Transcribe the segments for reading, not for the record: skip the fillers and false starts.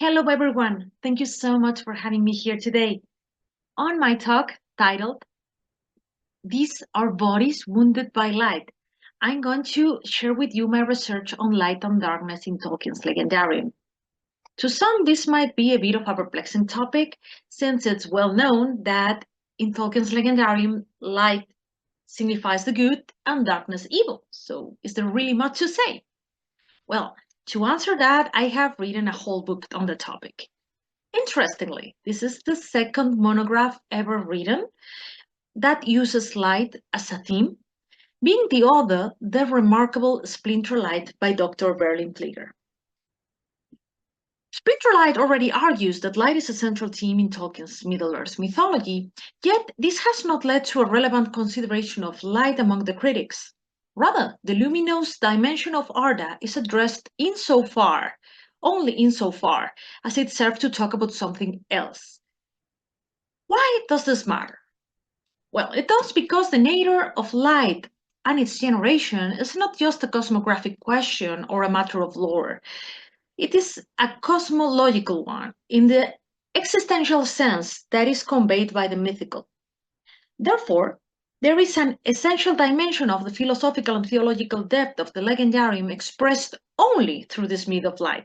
Hello, everyone. Thank you so much for having me here today. On my talk titled, These Are Bodies Wounded by Light, I'm going to share with you my research on light and darkness in Tolkien's Legendarium. To some, this might be a bit of a perplexing topic, since it's well known that in Tolkien's Legendarium, light signifies the good and darkness evil. So, is there really much to say? Well, to answer that, I have written a whole book on the topic. Interestingly, this is the second monograph ever written that uses light as a theme, being the other the remarkable Splinter Light by Dr. Berlin Flieger. Splinter Light already argues that light is a central theme in Tolkien's Middle-earth mythology, yet this has not led to a relevant consideration of light among the critics. Rather, the luminous dimension of Arda is addressed only insofar, as it serves to talk about something else. Why does this matter? Well, it does because the nature of light and its generation is not just a cosmographic question or a matter of lore. It is a cosmological one in the existential sense that is conveyed by the mythical. Therefore, there is an essential dimension of the philosophical and theological depth of the legendarium expressed only through this myth of light.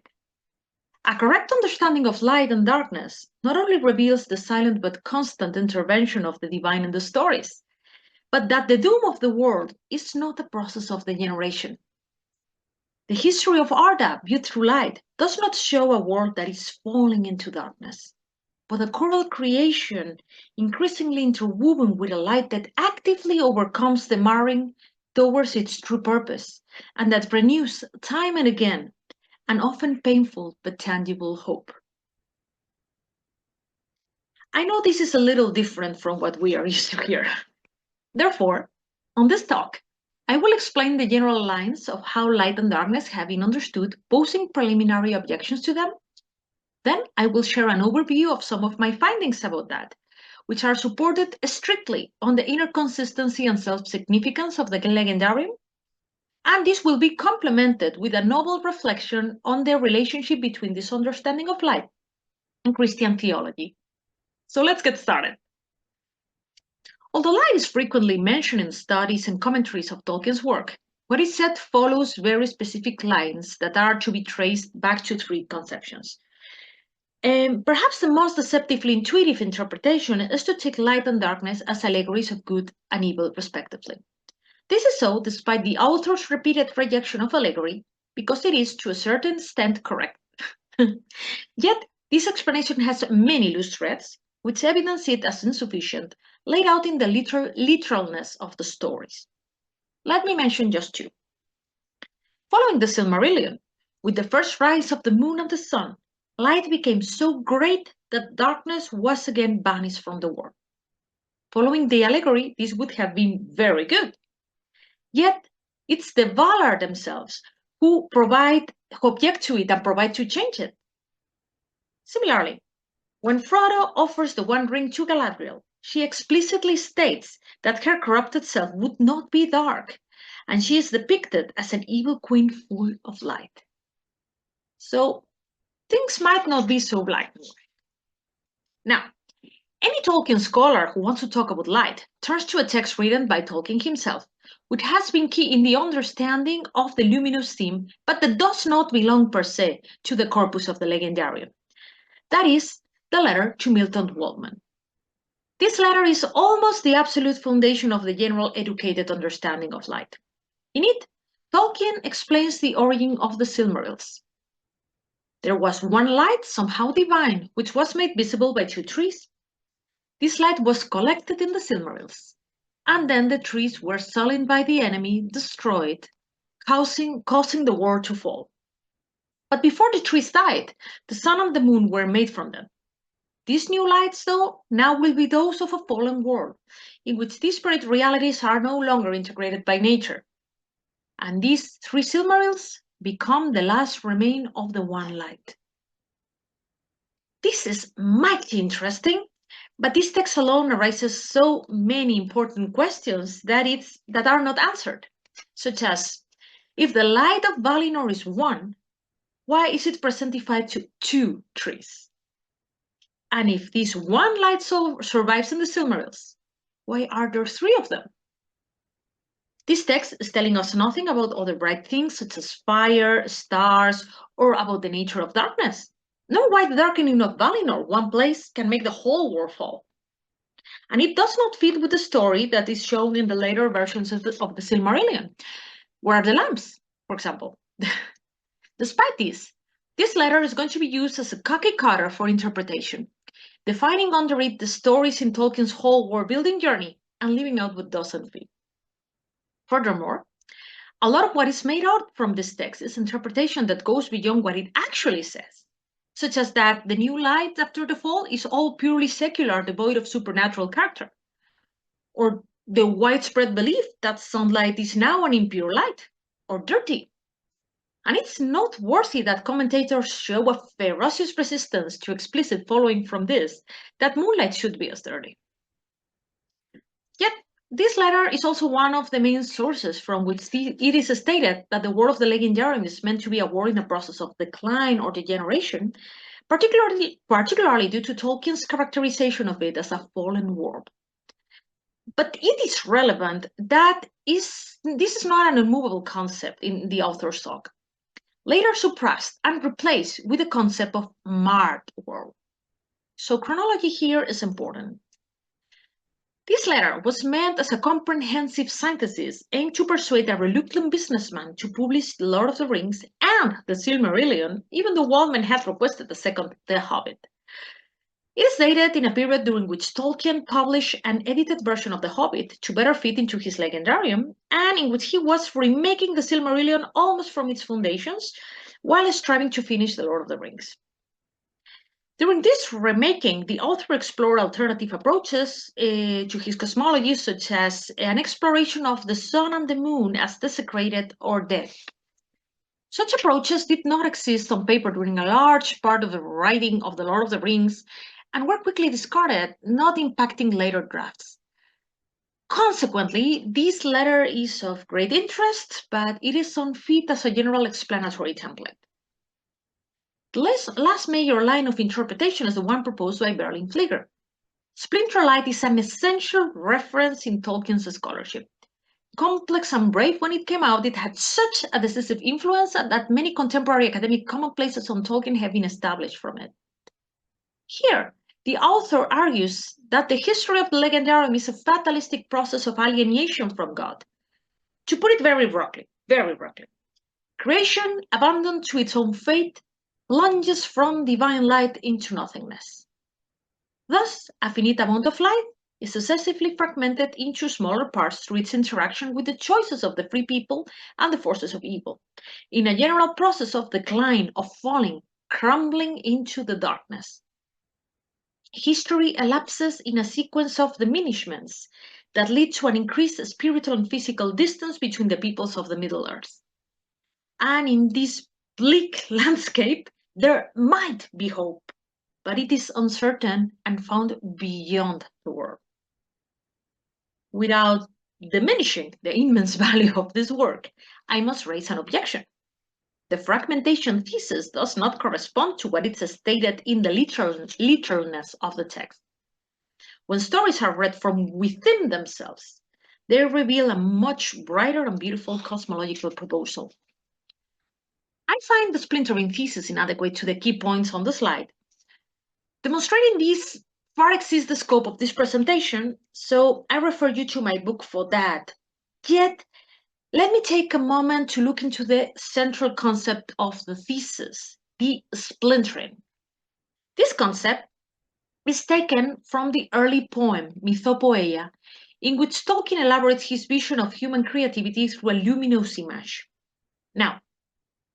A correct understanding of light and darkness not only reveals the silent but constant intervention of the divine in the stories, but that the doom of the world is not a process of degeneration. The history of Arda, viewed through light, does not show a world that is falling into darkness, but a choral creation increasingly interwoven with a light that actively overcomes the marring towards its true purpose, and that renews time and again an often painful but tangible hope. I know this is a little different from what we are used to here. Therefore, on this talk, I will explain the general lines of how light and darkness have been understood, posing preliminary objections to them. Then I will share an overview of some of my findings about that, which are supported strictly on the inner consistency and self-significance of the legendarium. And this will be complemented with a novel reflection on the relationship between this understanding of light and Christian theology. So let's get started. Although light is frequently mentioned in studies and commentaries of Tolkien's work, what is said follows very specific lines that are to be traced back to three conceptions. And perhaps the most deceptively intuitive interpretation is to take light and darkness as allegories of good and evil, respectively. This is so despite the author's repeated rejection of allegory, because it is to a certain extent correct. Yet, this explanation has many loose threads, which evidence it as insufficient, laid out in the literalness of the stories. Let me mention just two. Following the Silmarillion, with the first rise of the moon and the sun, light became so great that darkness was again banished from the world. Following the allegory, this would have been very good. Yet, it's the Valar themselves who object to it and provide to change it. Similarly, when Frodo offers the One Ring to Galadriel, she explicitly states that her corrupted self would not be dark, and she is depicted as an evil queen full of light. So, things might not be so black and white. Now, any Tolkien scholar who wants to talk about light turns to a text written by Tolkien himself, which has been key in the understanding of the luminous theme, but that does not belong per se to the corpus of the legendarium. That is, the letter to Milton Waldman. This letter is almost the absolute foundation of the general educated understanding of light. In it, Tolkien explains the origin of the Silmarils. There was one light, somehow divine, which was made visible by two trees. This light was collected in the Silmarils, and then the trees were sullied by the enemy, destroyed, causing the world to fall. But before the trees died, the sun and the moon were made from them. These new lights, though, now will be those of a fallen world, in which disparate realities are no longer integrated by nature. And these three Silmarils become the last remain of the one light. This is mighty interesting, but this text alone raises so many important questions that are not answered, such as, if the light of Valinor is one, why is it presentified to two trees? And if this one light survives in the Silmarils, why are there three of them? This text is telling us nothing about other bright things such as fire, stars, or about the nature of darkness. Nor why the darkening of Valinor, one place, can make the whole world fall. And it does not fit with the story that is shown in the later versions of the Silmarillion. Where are the lamps, for example? Despite this letter is going to be used as a cookie cutter for interpretation, defining under it the stories in Tolkien's whole world-building journey and leaving out what doesn't fit. Furthermore, a lot of what is made out from this text is interpretation that goes beyond what it actually says, such as that the new light after the fall is all purely secular, devoid of supernatural character, or the widespread belief that sunlight is now an impure light, or dirty. And it's noteworthy that commentators show a ferocious resistance to explicit following from this, that moonlight should be as dirty. Yet, this letter is also one of the main sources from which it is stated that the world of the Legendarium is meant to be a world in a process of decline or degeneration, particularly due to Tolkien's characterization of it as a fallen world. But it is relevant that this is not an immovable concept in the author's talk, later suppressed and replaced with the concept of marred world. So chronology here is important. This letter was meant as a comprehensive synthesis aimed to persuade a reluctant businessman to publish The Lord of the Rings and The Silmarillion, even though Waldman had requested a second The Hobbit. It is dated in a period during which Tolkien published an edited version of The Hobbit to better fit into his legendarium, and in which he was remaking The Silmarillion almost from its foundations, while striving to finish The Lord of the Rings. During this remaking, the author explored alternative approaches to his cosmology, such as an exploration of the sun and the moon as desecrated or dead. Such approaches did not exist on paper during a large part of the writing of The Lord of the Rings and were quickly discarded, not impacting later drafts. Consequently, this letter is of great interest, but it is unfit as a general explanatory template. The last major line of interpretation is the one proposed by Berlin Flieger. Splinter light is an essential reference in Tolkien's scholarship. Complex and brave when it came out, it had such a decisive influence that many contemporary academic commonplaces on Tolkien have been established from it. Here, the author argues that the history of the Legendarium is a fatalistic process of alienation from God. To put it very roughly, creation, abandoned to its own fate, plunges from divine light into nothingness. Thus, a finite amount of light is successively fragmented into smaller parts through its interaction with the choices of the free people and the forces of evil, in a general process of decline, of falling, crumbling into the darkness. History elapses in a sequence of diminishments that lead to an increased spiritual and physical distance between the peoples of the Middle Earth. And in this bleak landscape, there might be hope, but it is uncertain and found beyond the world. Without diminishing the immense value of this work, I must raise an objection. The fragmentation thesis does not correspond to what is stated in the literalness of the text. When stories are read from within themselves, they reveal a much brighter and beautiful cosmological proposal. I find the splintering thesis inadequate to the key points on the slide. Demonstrating these far exceeds the scope of this presentation, so I refer you to my book for that. Yet, let me take a moment to look into the central concept of the thesis, the splintering. This concept is taken from the early poem Mythopoeia, in which Tolkien elaborates his vision of human creativity through a luminous image. Now,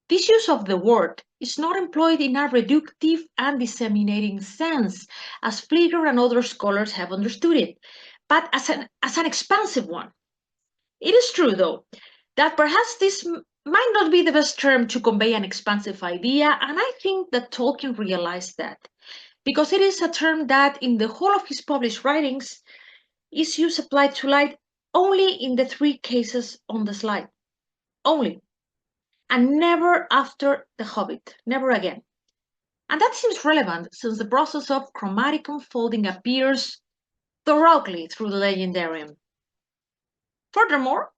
this use of the word is not employed in a reductive and disseminating sense, as Flieger and other scholars have understood it, but as an expansive one. It is true, though, that perhaps this might not be the best term to convey an expansive idea, and I think that Tolkien realized that, because it is a term that, in the whole of his published writings, is used applied to light only in the three cases on the slide. Only. and never after The Hobbit, never again. And that seems relevant since the process of chromatic unfolding appears thoroughly through the legendarium. Furthermore,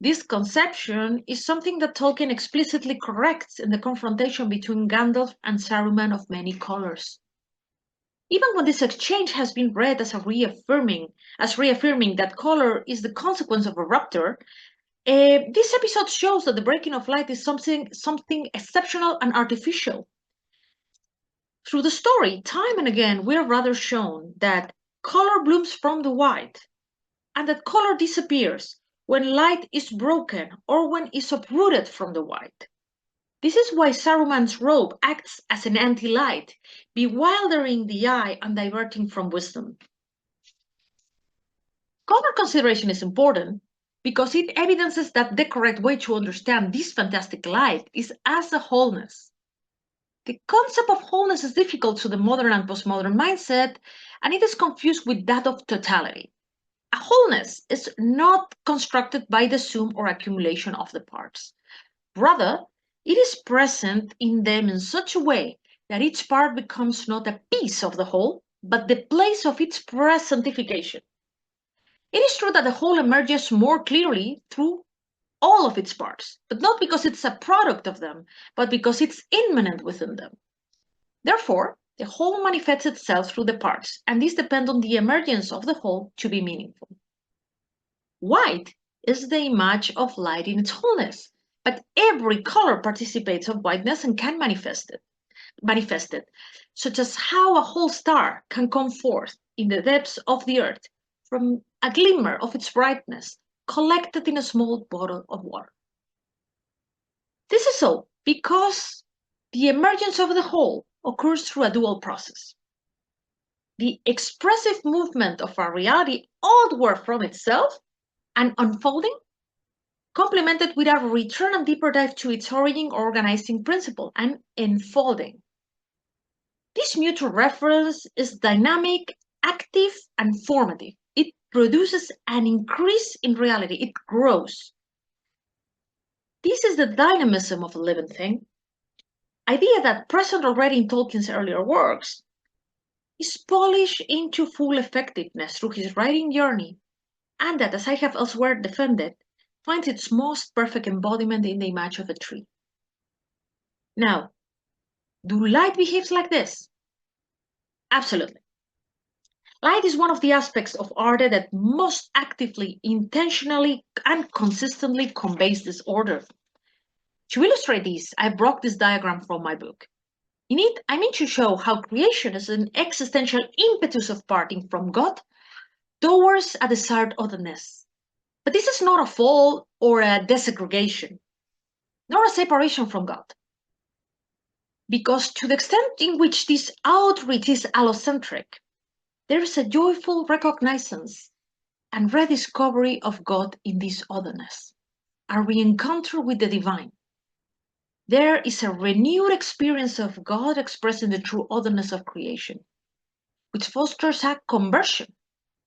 this conception is something that Tolkien explicitly corrects in the confrontation between Gandalf and Saruman of many colors. Even when this exchange has been read as reaffirming that color is the consequence of a rupture, this episode shows that the breaking of light is something exceptional and artificial. Through the story, time and again, we are rather shown that color blooms from the white, and that color disappears when light is broken or when it's uprooted from the white. This is why Saruman's robe acts as an anti-light, bewildering the eye and diverting from wisdom. Color consideration is important because it evidences that the correct way to understand this fantastic light is as a wholeness. The concept of wholeness is difficult to the modern and postmodern mindset, and it is confused with that of totality. A wholeness is not constructed by the sum or accumulation of the parts. Rather, it is present in them in such a way that each part becomes not a piece of the whole, but the place of its presentification. It is true that the whole emerges more clearly through all of its parts, but not because it's a product of them, but because it's immanent within them. Therefore, the whole manifests itself through the parts, and these depend on the emergence of the whole to be meaningful. White is the image of light in its wholeness, but every color participates of whiteness and can manifest it, such as how a whole star can come forth in the depths of the earth from a glimmer of its brightness collected in a small bottle of water. This is so because the emergence of the whole occurs through a dual process. The expressive movement of a reality outward from itself and unfolding, complemented with a return and deeper dive to its origin organizing principle and enfolding. This mutual reference is dynamic, active, and formative. It produces an increase in reality. It grows. This is the dynamism of a living thing. Idea that present already in Tolkien's earlier works is polished into full effectiveness through his writing journey, and that, as I have elsewhere defended, finds its most perfect embodiment in the image of a tree. Now, do light behave like this? Absolutely. Light is one of the aspects of art that most actively, intentionally, and consistently conveys this order. To illustrate this, I brought this diagram from my book. In it, I mean to show how creation is an existential impetus of parting from God towards a desired otherness. But this is not a fall or a desegregation, nor a separation from God. Because to the extent in which this outreach is allocentric, there is a joyful recognizance and rediscovery of God in this otherness, a re-encounter with the divine. There is a renewed experience of God expressed in the true otherness of creation, which fosters a conversion,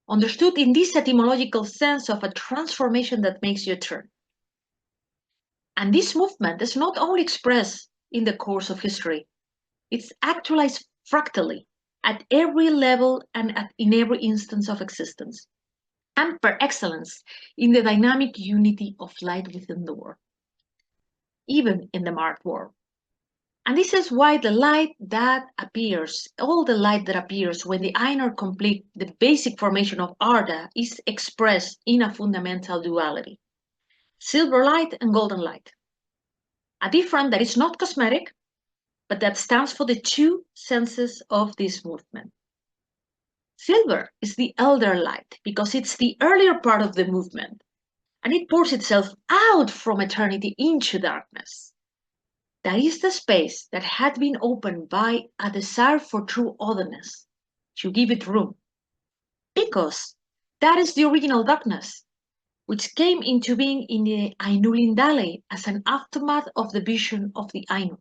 understood in this etymological sense of a transformation that makes you turn. And this movement is not only expressed in the course of history, it's actualized fractally at every level and in every instance of existence, and per excellence in the dynamic unity of light within the world, even in the marred world. And this is why all the light that appears when the Ainur complete the basic formation of Arda is expressed in a fundamental duality, silver light and golden light. A difference that is not cosmetic, but that stands for the two senses of this movement. Silver is the elder light because it's the earlier part of the movement, and it pours itself out from eternity into darkness. That is the space that had been opened by a desire for true otherness, to give it room. Because that is the original darkness, which came into being in the Ainulindale as an aftermath of the vision of the Ainu.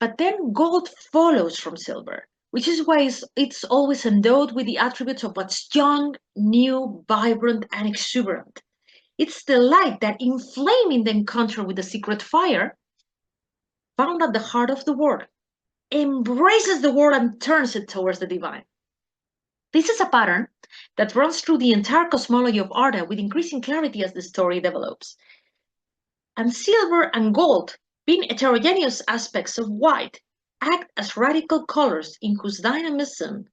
But then gold follows from silver, which is why it's always endowed with the attributes of what's young, new, vibrant, and exuberant. It's the light that, inflaming the encounter with the secret fire, found at the heart of the world, embraces the world and turns it towards the divine. This is a pattern that runs through the entire cosmology of Arda with increasing clarity as the story develops. And silver and gold, being heterogeneous aspects of white, act as radical colors in whose dynamism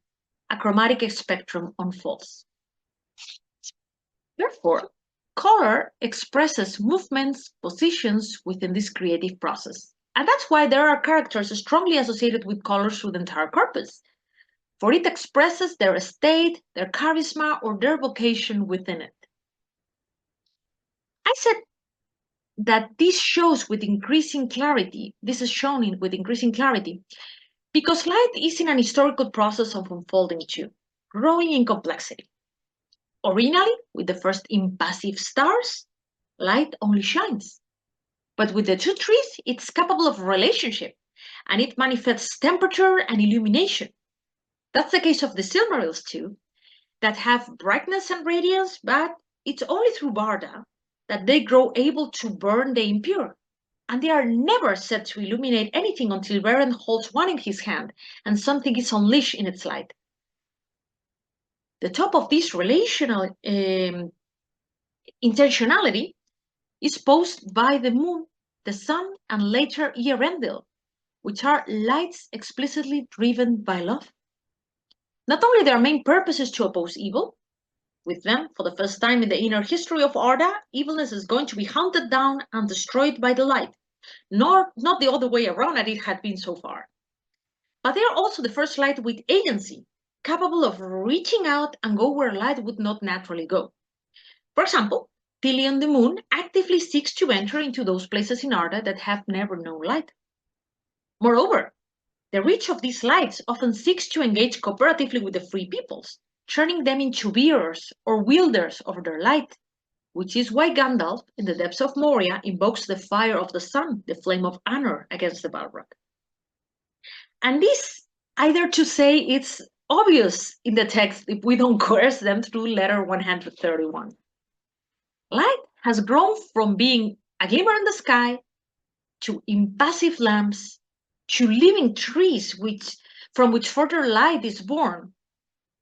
a chromatic spectrum unfolds. Therefore, color expresses movements, positions within this creative process. And that's why there are characters strongly associated with colors through the entire corpus, for it expresses their state, their charisma, or their vocation within it. I said that this shows with increasing clarity, this is shown with increasing clarity, because light is in an historical process of unfolding too, growing in complexity. Originally, with the first impassive stars, light only shines. But with the two trees, it's capable of relationship, and it manifests temperature and illumination. That's the case of the Silmarils too, that have brightness and radiance, but it's only through Barda that they grow able to burn the impure. And they are never said to illuminate anything until Beren holds one in his hand and something is unleashed in its light. The top of this relational intentionality is posed by the moon, the sun, and later Earendil, which are lights explicitly driven by love. Not only their main purpose is to oppose evil, with them, for the first time in the inner history of Arda, evilness is going to be hunted down and destroyed by the light, not the other way around as it had been so far. But they are also the first light with agency, capable of reaching out and go where light would not naturally go. For example, Tilion the moon actively seeks to enter into those places in Arda that have never known light. Moreover, the reach of these lights often seeks to engage cooperatively with the free peoples, turning them into bearers or wielders of their light, which is why Gandalf, in the depths of Moria, invokes the fire of the sun, the flame of Anor, against the Balrog. And this, I dare to say, it's obvious in the text if we don't coerce them through letter 131. Light has grown from being a glimmer in the sky to impassive lamps to living trees from which further light is born,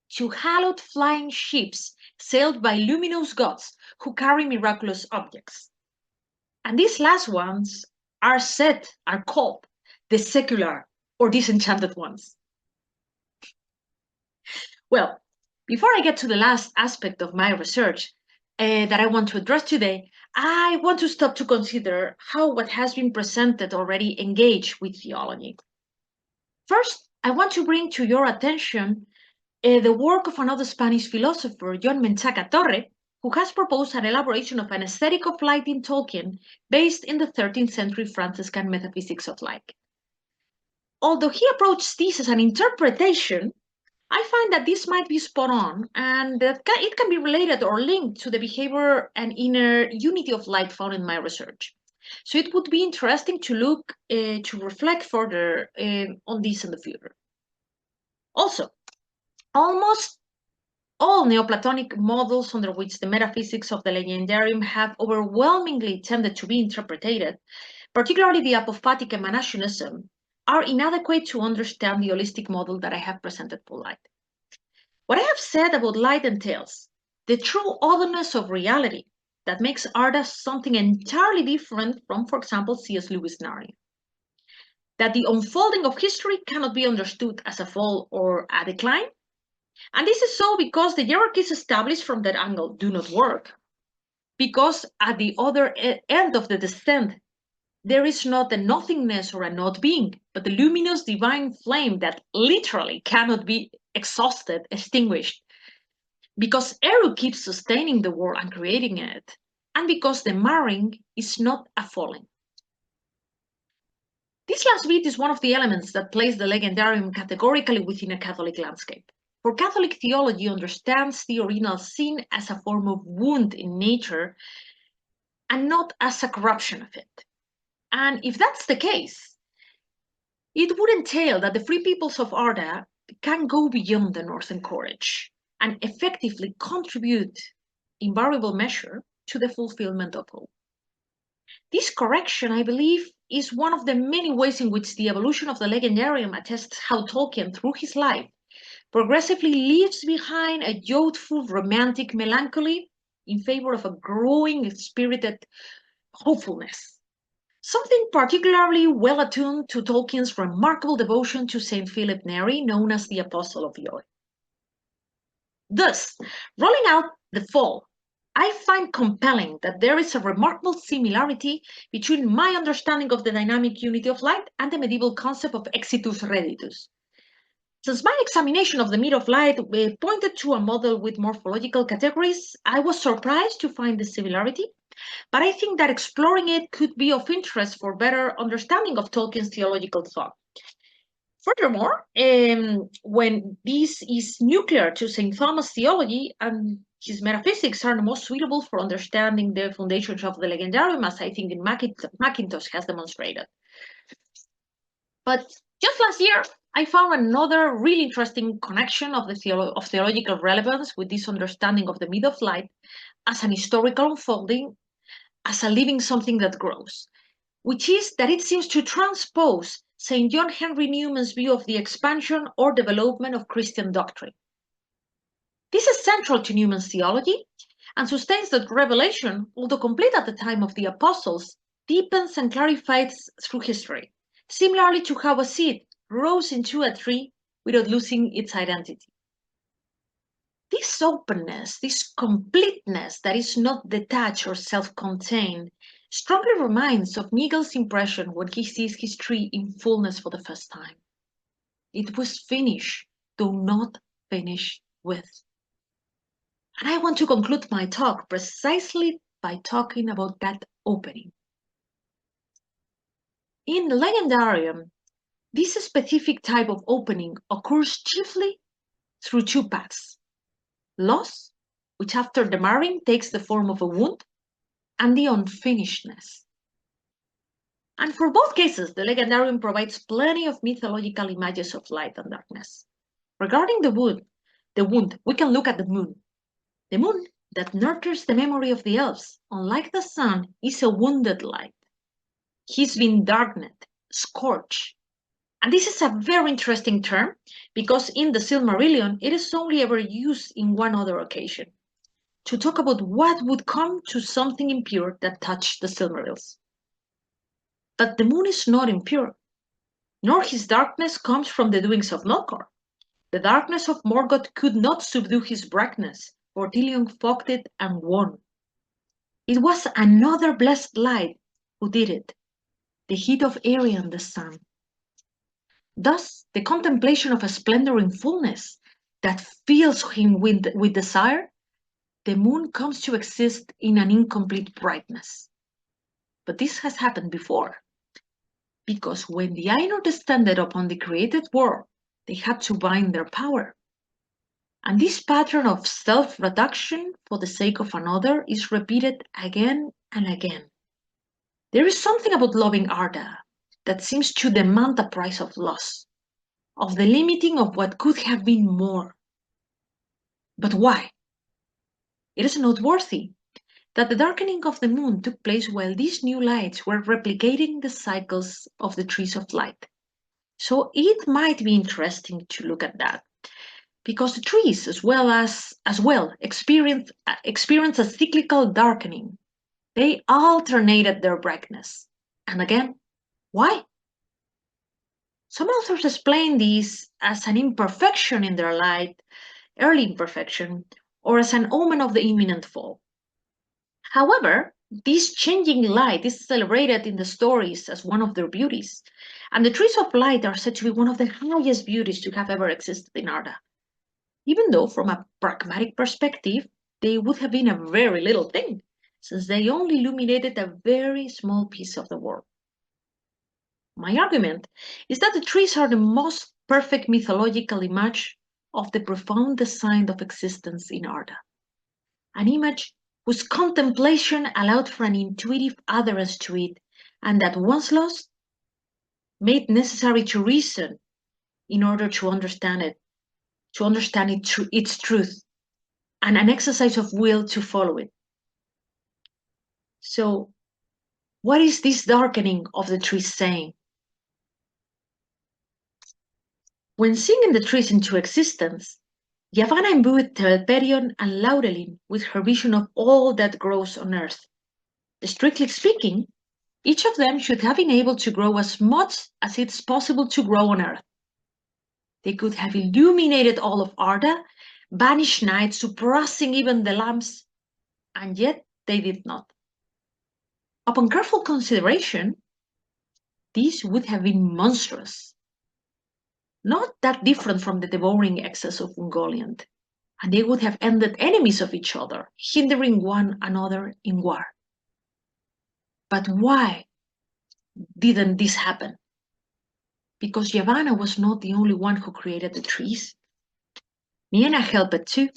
to hallowed flying ships sailed by luminous gods who carry miraculous objects. And these last ones are called the secular or disenchanted ones. Well, before I get to the last aspect of my research that I want to address today, I want to stop to consider how what has been presented already engage with theology. First, I want to bring to your attention the work of another Spanish philosopher, John Menchaca Torre, who has proposed an elaboration of an aesthetic of light in Tolkien based in the 13th century Franciscan metaphysics of light. Although he approached this as an interpretation, I find that this might be spot on and that it can be related or linked to the behavior and inner unity of light found in my research. So it would be interesting to look, to reflect further on this in the future. Also, almost all Neoplatonic models under which the metaphysics of the legendarium have overwhelmingly tended to be interpreted, particularly the apophatic emanationism, are inadequate to understand the holistic model that I have presented for light. What I have said about light entails the true otherness of reality that makes Arda something entirely different from, for example, C.S. Lewis' Narnia. That the unfolding of history cannot be understood as a fall or a decline. And this is so because the hierarchies established from that angle do not work. Because at the other end of the descent, there is not a nothingness or a not being, but the luminous divine flame that literally cannot be exhausted, extinguished. Because Eru keeps sustaining the world and creating it, and because the marring is not a falling. This last bit is one of the elements that place the legendarium categorically within a Catholic landscape. For Catholic theology understands the original sin as a form of wound in nature and not as a corruption of it. And if that's the case, it would entail that the free peoples of Arda can go beyond the northern courage and effectively contribute in variable measure to the fulfillment of hope. This correction, I believe, is one of the many ways in which the evolution of the legendarium attests how Tolkien, through his life, progressively leaves behind a youthful, romantic melancholy in favor of a growing, spirited hopefulness. Something particularly well attuned to Tolkien's remarkable devotion to Saint Philip Neri, known as the Apostle of Joy. Thus, rolling out the fall, I find compelling that there is a remarkable similarity between my understanding of the dynamic unity of light and the medieval concept of exitus reditus. Since my examination of the myth of light pointed to a model with morphological categories, I was surprised to find the similarity, but I think that exploring it could be of interest for better understanding of Tolkien's theological thought. Furthermore, when this is nuclear to St. Thomas' theology and his metaphysics are the most suitable for understanding the foundations of the legendarium, as I think Mackintosh has demonstrated. But just last year, I found another really interesting connection of theological relevance with this understanding of the myth of light as an historical unfolding, as a living something that grows, which is that it seems to transpose St. John Henry Newman's view of the expansion or development of Christian doctrine. This is central to Newman's theology and sustains that revelation, although complete at the time of the apostles, deepens and clarifies through history, similarly to how a seed grows into a tree without losing its identity. This openness, this completeness that is not detached or self-contained, strongly reminds of Nigel's impression when he sees his tree in fullness for the first time. It was finished, though not finished with. And I want to conclude my talk precisely by talking about that opening. In the legendarium, this specific type of opening occurs chiefly through two paths: loss, which after the marring takes the form of a wound, and the unfinishedness. And for both cases, the legendarium provides plenty of mythological images of light and darkness. Regarding the wound, we can look at the moon. The moon that nurtures the memory of the elves, unlike the sun, is a wounded light. He's been darkened, scorched. And this is a very interesting term because in the Silmarillion, it is only ever used in one other occasion, to talk about what would come to something impure that touched the Silmarils. But the moon is not impure, nor his darkness comes from the doings of Melkor. The darkness of Morgoth could not subdue his brightness, for Tilion fogged it and won. It was another blessed light who did it, the heat of Arion the sun. Thus, the contemplation of a splendor in fullness that fills him with desire, the moon comes to exist in an incomplete brightness. But this has happened before, because when the Ainur descended upon the created world, they had to bind their power. And this pattern of self-reduction for the sake of another is repeated again and again. There is something about loving Arda that seems to demand the price of loss, of the limiting of what could have been more. But why? It is noteworthy that the darkening of the moon took place while these new lights were replicating the cycles of the trees of light. So it might be interesting to look at that, because the trees as well experience a cyclical darkening. They alternated their brightness. And again, why? Some authors explain this as an imperfection in their light, early imperfection, or as an omen of the imminent fall. However, this changing light is celebrated in the stories as one of their beauties, and the trees of light are said to be one of the highest beauties to have ever existed in Arda. Even though from a pragmatic perspective, they would have been a very little thing, since they only illuminated a very small piece of the world. My argument is that the trees are the most perfect mythological image of the profound design of existence in Arda, an image whose contemplation allowed for an intuitive adherence to it, and that once lost, made necessary to reason in order to understand its truth, and an exercise of will to follow it. So, what is this darkening of the trees saying? When singing the trees into existence, Yavanna imbued Telperion and Laurelin with her vision of all that grows on earth. Strictly speaking, each of them should have been able to grow as much as it's possible to grow on earth. They could have illuminated all of Arda, banished night, suppressing even the lamps, and yet they did not. Upon careful consideration, these would have been monstrous, not that different from the devouring excess of Ungoliant, and they would have ended enemies of each other, hindering one another in war. But why didn't this happen? Because Yavanna was not the only one who created the trees. Niena helped too,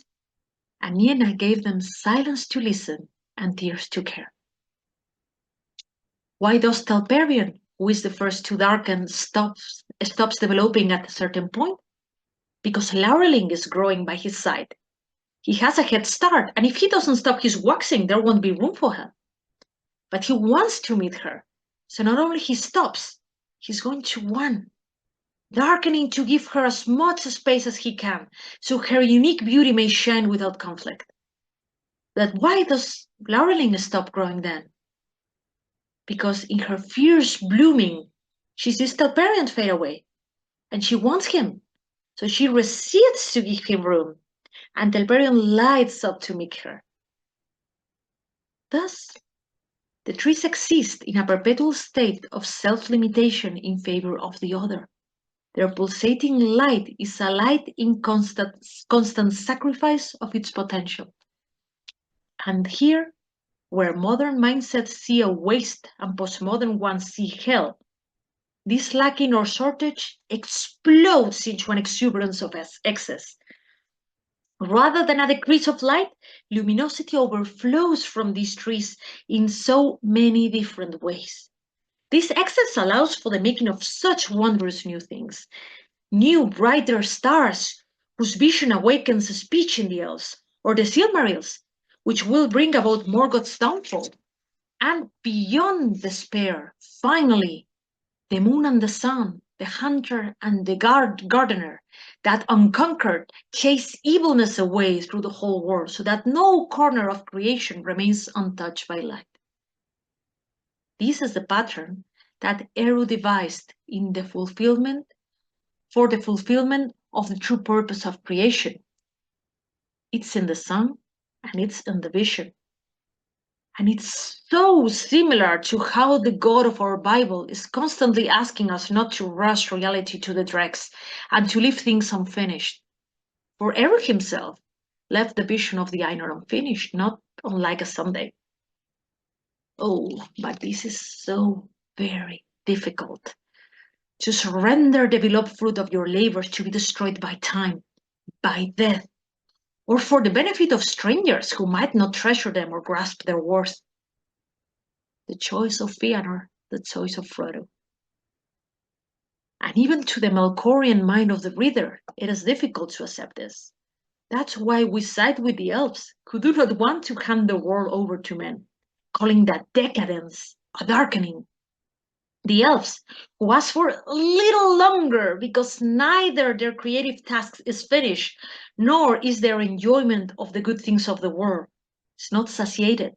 and Niena gave them silence to listen and tears to care. Why does Telperion, who is the first to darken, stops developing at a certain point? Because Laurelin is growing by his side. He has a head start, and if he doesn't stop his waxing, there won't be room for him. But he wants to meet her, so not only he stops, he's going to run, darkening to give her as much space as he can, so her unique beauty may shine without conflict. But why does Laurelin stop growing then? Because in her fierce blooming, she sees Telperion fade away, and she wants him, so she recedes to give him room, and Telperion lights up to meet her. Thus, the trees exist in a perpetual state of self-limitation in favor of the other. Their pulsating light is a light in constant sacrifice of its potential. And here, where modern mindsets see a waste and postmodern ones see hell, this lacking or shortage explodes into an exuberance of excess. Rather than a decrease of light, luminosity overflows from these trees in so many different ways. This excess allows for the making of such wondrous new things, new brighter stars whose vision awakens speech in the elves, or the Silmarils, which will bring about Morgoth's downfall. And beyond despair, finally, the moon and the sun, the hunter and the gardener, that unconquered chase evilness away through the whole world so that no corner of creation remains untouched by light. This is the pattern that Eru devised in the fulfillment for the fulfillment of the true purpose of creation. It's in the sun and it's in the vision. And it's so similar to how the God of our Bible is constantly asking us not to rush reality to the dregs and to leave things unfinished. For Eric himself left the vision of the Ainur unfinished, not unlike a Sunday. Oh, but this is so very difficult. To surrender the beloved fruit of your labors to be destroyed by time, by death, or for the benefit of strangers who might not treasure them or grasp their worth. The choice of Fëanor, the choice of Frodo. And even to the Melkorian mind of the reader, it is difficult to accept this. That's why we side with the elves, who do not want to hand the world over to men, calling that decadence, a darkening. The elves, who ask for a little longer because neither their creative task is finished, nor is their enjoyment of the good things of the world. It's not satiated.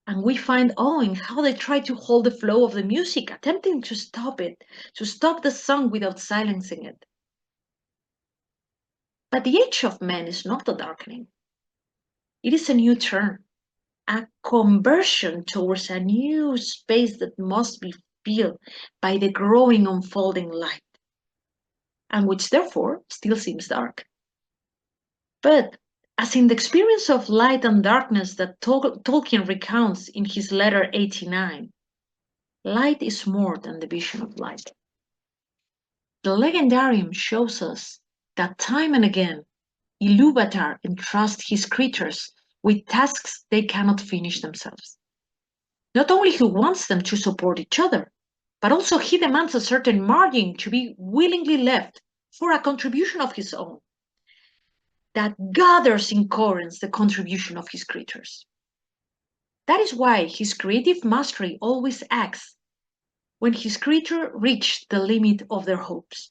And we find awe in how they try to hold the flow of the music, attempting to stop it, to stop the song without silencing it. But the age of men is not a darkening. It is a new turn, a conversion towards a new space that must be filled by the growing, unfolding light, and which therefore still seems dark. But as in the experience of light and darkness that Tolkien recounts in his letter 89, light is more than the vision of light. The legendarium shows us that time and again, Ilúvatar entrusts his creatures with tasks they cannot finish themselves. Not only he wants them to support each other, but also he demands a certain margin to be willingly left for a contribution of his own that gathers in coherence the contribution of his creatures. That is why his creative mastery always acts when his creature reach the limit of their hopes.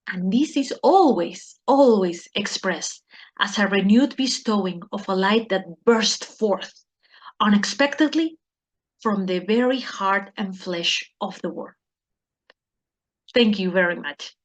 And this is always expressed as a renewed bestowing of a light that bursts forth unexpectedly from the very heart and flesh of the world. Thank you very much.